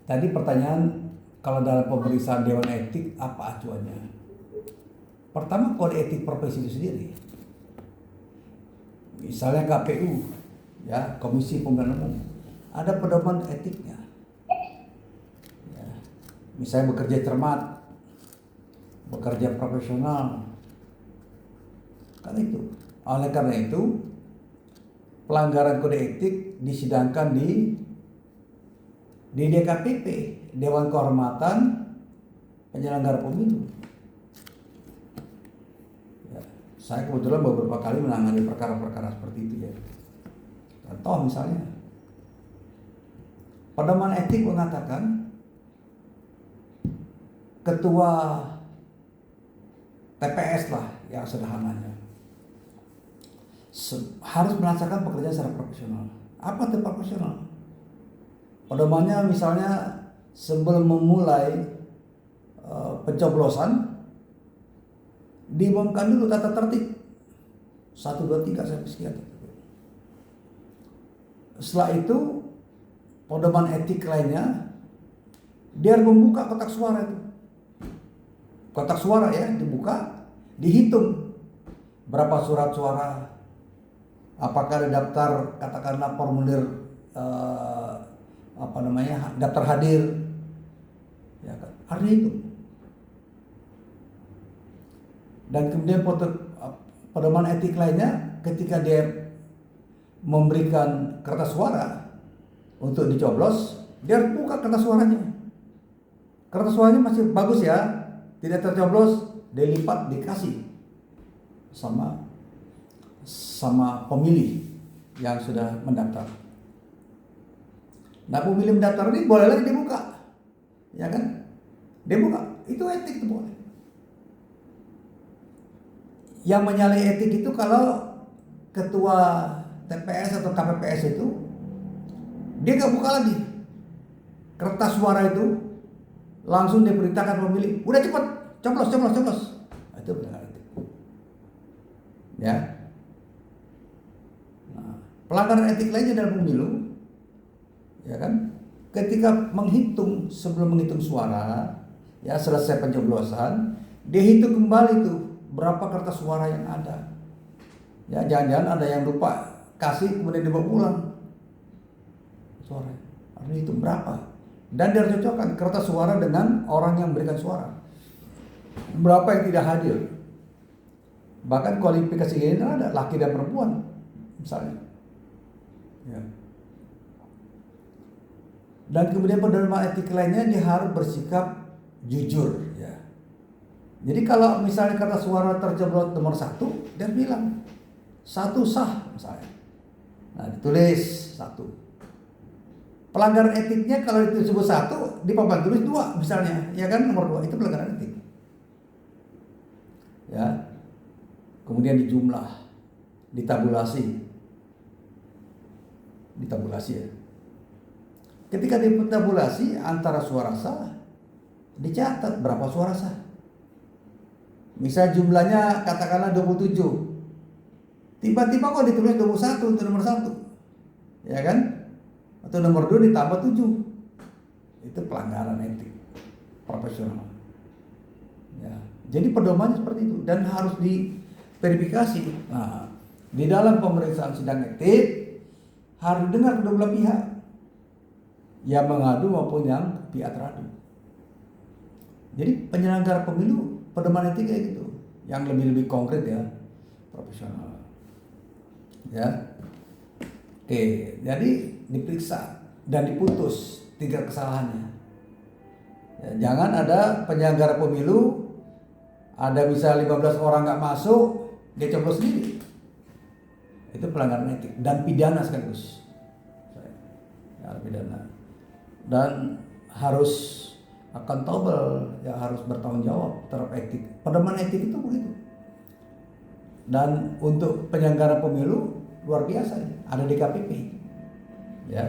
Tadi pertanyaan, kalau dalam pemeriksaan Dewan Etik apa acuannya? Pertama, kode etik profesi itu sendiri. Misalnya KPU, ya, Komisi Pemilihan Umum, ada pedoman etiknya. Ya, misalnya bekerja cermat, bekerja profesional, kan itu. Oleh karena itu, pelanggaran kode etik disidangkan di DKPP, Dewan Kehormatan Penyelenggara Pemilu. Ya, saya kebetulan beberapa kali menangani perkara-perkara seperti itu ya. Contoh misalnya, pedoman etik mengatakan ketua TPS lah yang sederhananya harus melaksanakan pekerjaan secara profesional. Apa itu profesional? Pedomannya misalnya sebelum memulai pencoblosan diumumkan dulu tata tertib 1, 2, 3 sampai sekian. Setelah itu pedoman etik lainnya, dia harus membuka kotak suara itu. Kotak suara ya dibuka, dihitung berapa surat suara, apakah ada daftar katakanlah formulir daftar hadir, ya kan, artinya itu. Dan kemudian pedoman etik lainnya, ketika dia memberikan kertas suara untuk dicoblos, dia harus buka kertas suaranya. Kertas suaranya masih bagus ya, tidak tercoblos, dia lipat dikasih sama pemilih yang sudah mendaftar. Nah, pemilih mendaftar ini boleh lagi dibuka, ya kan? Dia buka, itu etik, itu boleh. Yang menyalahi etik itu kalau ketua TPS atau KPPS itu dia nggak buka lagi kertas suara itu, langsung diperintahkan pemilih, udah cepat coblos. Nah, itu benar etik. Ya. Nah, pelanggaran etik lainnya dalam pemilu, ya kan, ketika sebelum menghitung suara, ya selesai pencoblosan, dia hitung kembali tuh berapa kertas suara yang ada. Ya, jangan-jangan ada yang lupa kasih kemudian dibawa pulang suara. Harus hitung berapa. Dan dia cocokkan kertas suara dengan orang yang memberikan suara. Berapa yang tidak hadir. Bahkan kualifikasi ini ada laki dan perempuan misalnya. Ya. Dan kemudian pedoman etik lainnya, dia harus bersikap jujur ya. Jadi kalau misalnya kertas suara tercoblos nomor 1, dia bilang 1 sah misalnya. Nah, ditulis 1. Pelanggaran etiknya kalau itu disebut 1, di papan tulis 2 misalnya, ya kan, nomor 2 itu pelanggaran etik. Ya. Kemudian dijumlah, ditabulasi ya. Ketika ditabulasi antara suara sah, dicatat berapa suara sah. Misal jumlahnya katakanlah 27. Tiba-tiba kok ditulis 21 untuk nomor 1. Ya kan? Atau nomor 2 ditambah 7. Itu pelanggaran etik profesional. Ya. Jadi pedomannya seperti itu dan harus diverifikasi. Nah, di dalam pemeriksaan sidang etik harus dengar kedua belah pihak, yang mengadu maupun yang pihak teradu. Jadi penyelenggara pemilu pedoman etik kayak gitu, yang lebih konkret ya, profesional. Ya, oke, jadi diperiksa dan diputus 3 kesalahannya. Ya, jangan ada penyelenggara pemilu, ada bisa 15 orang nggak masuk, dia coblos sendiri. Itu pelanggaran etik dan pidana sekaligus. Ya, pidana. Dan harus accountable, ya harus bertanggung jawab terhadap etik. Pedoman etik itu begitu. Dan untuk penyelenggara pemilu luar biasa, ada DKPP. Ya.